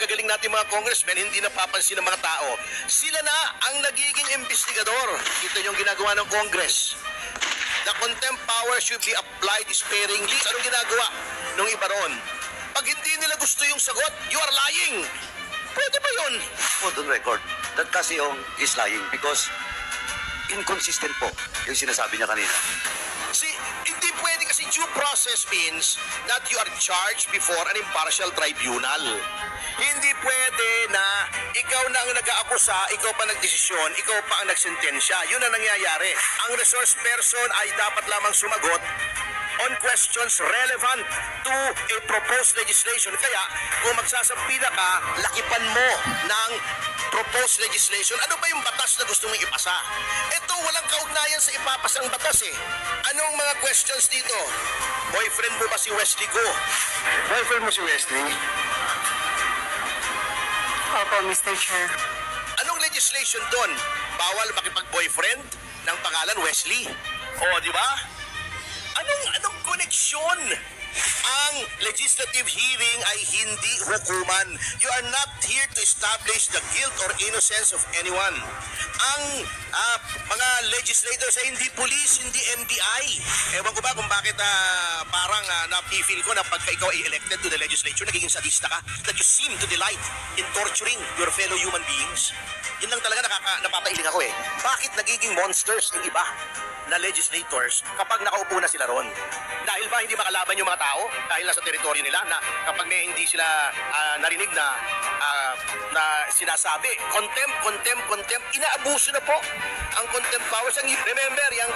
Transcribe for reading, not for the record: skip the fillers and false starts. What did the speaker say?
magagaling natin mga congressmen, hindi napapansin ng mga tao. Sila na ang nagiging investigador. Ito yung ginagawa ng Congress. The contempt power should be applied sparingly. Anong ginagawa nung iba ron? Pag hindi nila gusto yung sagot, you are lying. Pwede ba yun? Put on record that Kasihong is lying because inconsistent po yung sinasabi niya kanina. See, hindi pwede kasi due process means that you are charged before an impartial tribunal. Hindi pwede na ikaw na ang nag-aakusa, ikaw pa nagdesisyon, ikaw pa ang nagsentensya. Yun ang nangyayari. Ang resource person ay dapat lamang sumagot on questions relevant to a proposed legislation. Kaya, kung magsasampila ka, lakipan mo ng proposed legislation. Ano ba yung batas na gusto mong ipasa? Ito, walang kaugnayan sa ipapasang batas eh. Anong mga questions dito? Boyfriend mo ba si Wesley Go? Boyfriend mo si Wesley? Opo, Mr. Chair. Anong legislation doon? Bawal makipag-boyfriend ng pangalan Wesley. O, di ba? Anong koneksyon? Ang legislative hearing ay hindi hukuman. You are not here to establish the guilt or innocence of anyone. Ang mga legislators ay hindi police, hindi NBI. Ewan ko ba kung bakit parang napifeel ko na pagka ikaw ay elected to the legislature, nagiging sadista ka, that you seem to delight in torturing your fellow human beings. Yun lang talaga napapailing ako eh. Bakit nagiging monsters yung iba na legislators kapag nakaupo na sila ron? Dahil ba hindi makalaban yung mga tao dahil nasa teritoryo nila na kapag may hindi sila narinig na sinasabi, contempt, inaabuso na po ang contempt powers. Remember, yung